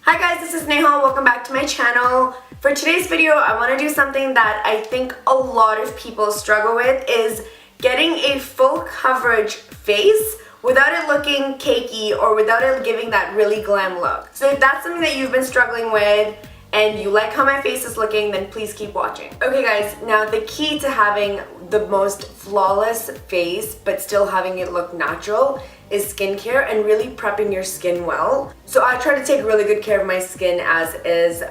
Hi guys, this is Nehal. Welcome back to my channel. For today's video, I want to do something that I think a lot of people struggle with is getting a full coverage face without it looking cakey or without it giving that really glam look. So if that's something that you've been struggling with and you like how my face is looking, then please keep watching. Okay guys, now the key to having the most flawless face but still having it look natural is skincare and really prepping your skin well. So I try to take really good care of my skin as is.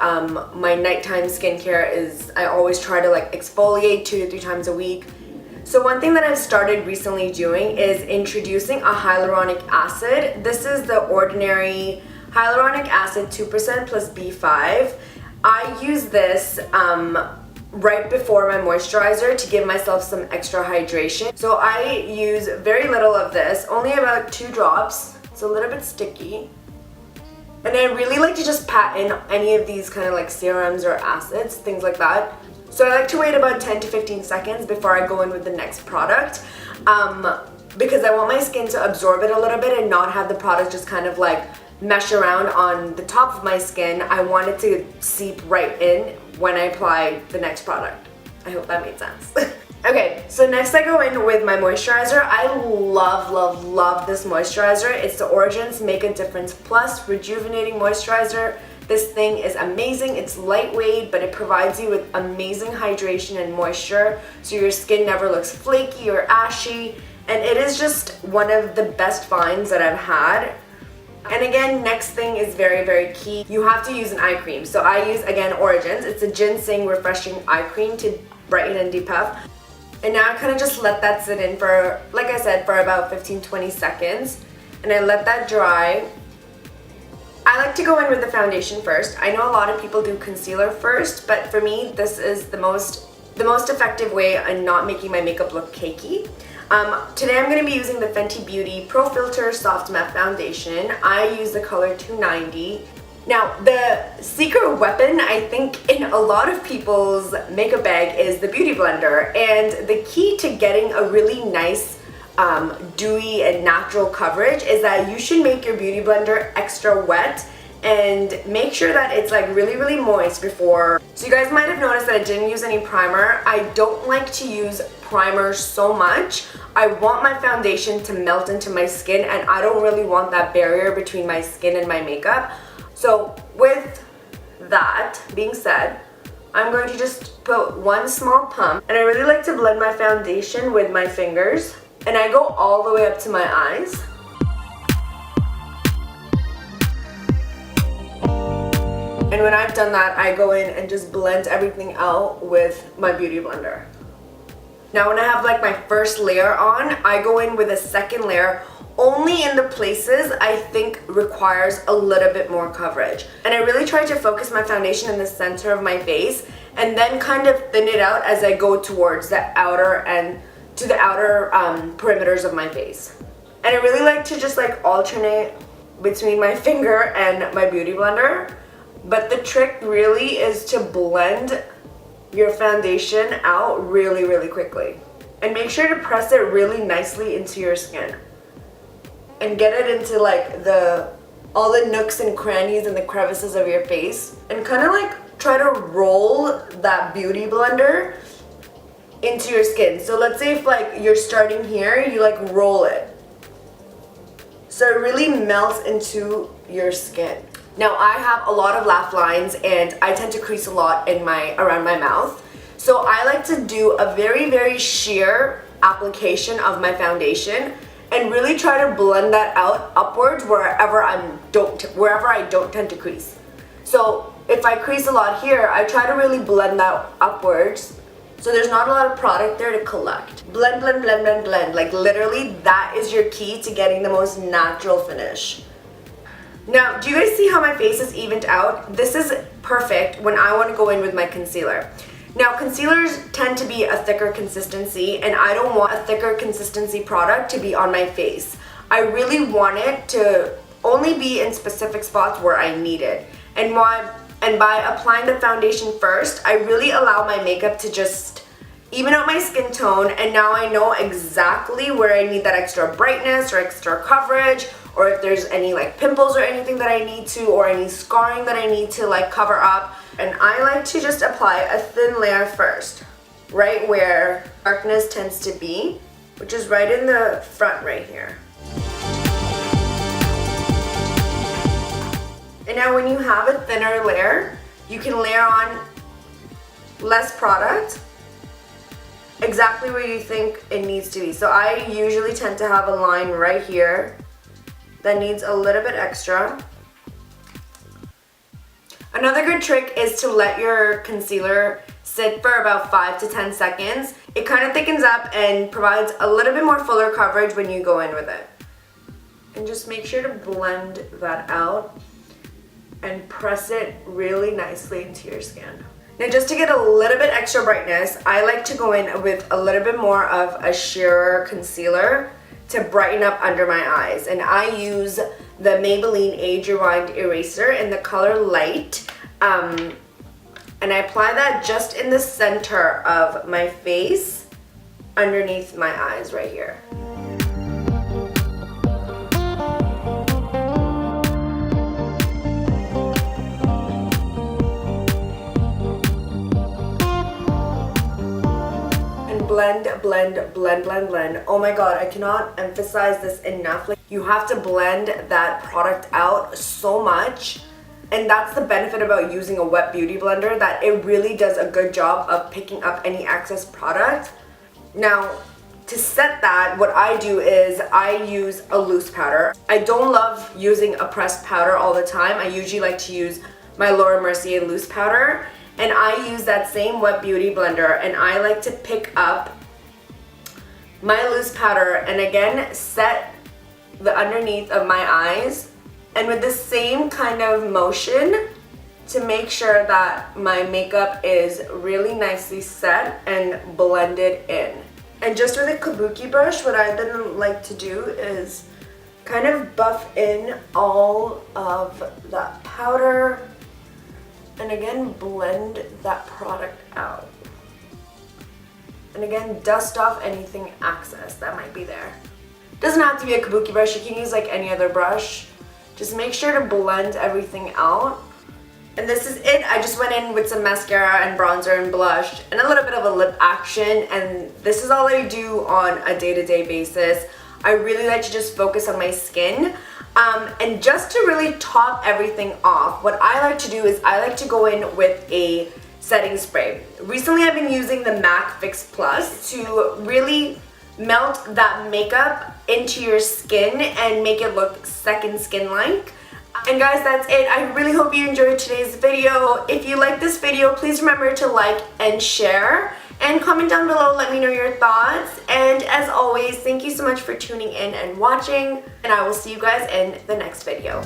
My nighttime skincare is, I always try to like exfoliate 2 to 3 times a week. So one thing that I've started recently doing is introducing a hyaluronic acid. This is the ordinary hyaluronic acid 2% plus B5. I use this right before my moisturizer to give myself some extra hydration. So I use very little of this, only about 2 drops. It's a little bit sticky. And I really like to just pat in any of these kind of like serums or acids, things like that. So I like to wait about 10 to 15 seconds before I go in with the next product because I want my skin to absorb it a little bit and not have the product just kind of like mesh around on the top of my skin. I want it to seep right in when I apply the next product. I hope that made sense. Okay, so next I go in with my moisturizer. I love this moisturizer. It's the Origins Make a Difference Plus Rejuvenating Moisturizer. This thing is amazing. It's lightweight, but it provides you with amazing hydration and moisture, so your skin never looks flaky or ashy. And it is just one of the best finds that I've had. And again, next thing is very key. You have to use an eye cream. So I use, again, Origins. It's a ginseng refreshing eye cream to brighten and depuff. And now I kind of just let that sit in for, like I said, for about 15-20 seconds. And I let that dry. I like to go in with the foundation first. I know a lot of people do concealer first, but for me, this is the most effective way in not making my makeup look cakey. Today I'm going to be using the Fenty Beauty Pro Filter Soft Matte Foundation. I use the color 290. Now, the secret weapon, I think, in a lot of people's makeup bag is the Beauty Blender. And the key to getting a really nice, dewy and natural coverage is that you should make your Beauty Blender extra wet and make sure that it's like really moist before. So you guys might have noticed that I didn't use any primer. I don't like to use primer so much. I want my foundation to melt into my skin and I don't really want that barrier between my skin and my makeup. So with that being said, I'm going to just put one small pump, and I really like to blend my foundation with my fingers, and I go all the way up to my eyes. And when I've done that, I go in and just blend everything out with my Beauty Blender. Now when I have like my first layer on, I go in with a second layer only in the places I think requires a little bit more coverage. And I really try to focus my foundation in the center of my face and then kind of thin it out as I go towards the outer and to the outer perimeters of my face. And I really like to just like alternate between my finger and my Beauty Blender. But the trick really is to blend your foundation out really quickly. And make sure to press it really nicely into your skin. And get it into like all the nooks and crannies and the crevices of your face. And kind of like try to roll that Beauty Blender into your skin. So let's say if like you're starting here, you like roll it. So it really melts into your skin. Now I have a lot of laugh lines and I tend to crease a lot in around my mouth. So I like to do a very sheer application of my foundation and really try to blend that out upwards wherever I don't tend to crease. So if I crease a lot here, I try to really blend that upwards so there's not a lot of product there to collect. Blend. Like literally that is your key to getting the most natural finish. Now, do you guys see how my face is evened out? This is perfect when I want to go in with my concealer. Now, concealers tend to be a thicker consistency, and I don't want a thicker consistency product to be on my face. I really want it to only be in specific spots where I need it. And by applying the foundation first, I really allow my makeup to just even out my skin tone, and now I know exactly where I need that extra brightness or extra coverage or if there's any like pimples or anything that I need to, or any scarring that I need to like cover up. And I like to just apply a thin layer first, right where darkness tends to be, which is right in the front right here. And now when you have a thinner layer, you can layer on less product exactly where you think it needs to be. So I usually tend to have a line right here that needs a little bit extra. Another good trick is to let your concealer sit for about 5 to 10 seconds. It kind of thickens up and provides a little bit more fuller coverage when you go in with it. And just make sure to blend that out and press it really nicely into your skin. Now just to get a little bit extra brightness, I like to go in with a little bit more of a sheer concealer to brighten up under my eyes. And I use the Maybelline Age Rewind eraser in the color Light. And I apply that just in the center of my face, underneath my eyes right here. Blend, blend, blend, blend, blend. Oh my god, I cannot emphasize this enough. Like, you have to blend that product out so much. And that's the benefit about using a wet beauty blender, that it really does a good job of picking up any excess product. Now, to set that, what I do is I use a loose powder. I don't love using a pressed powder all the time. I usually like to use my Laura Mercier loose powder. And I use that same wet beauty blender, and I like to pick up my loose powder and again set the underneath of my eyes, and with the same kind of motion to make sure that my makeup is really nicely set and blended in. And just with a kabuki brush, what I then like to do is kind of buff in all of that powder and again blend that product out. And again, dust off anything excess that might be there. Doesn't have to be a kabuki brush, you can use like any other brush. Just make sure to blend everything out. And this is it. I just went in with some mascara and bronzer and blush and a little bit of a lip action, and this is all I do on a day-to-day basis. I really like to just focus on my skin. And just to really top everything off, what I like to do is I like to go in with a setting spray. Recently I've been using the MAC Fix Plus to really melt that makeup into your skin and make it look second skin-like. And guys, that's it. I really hope you enjoyed today's video. If you like this video, please remember to like and share. And comment down below, let me know your thoughts. And as always, thank you so much for tuning in and watching. And I will see you guys in the next video.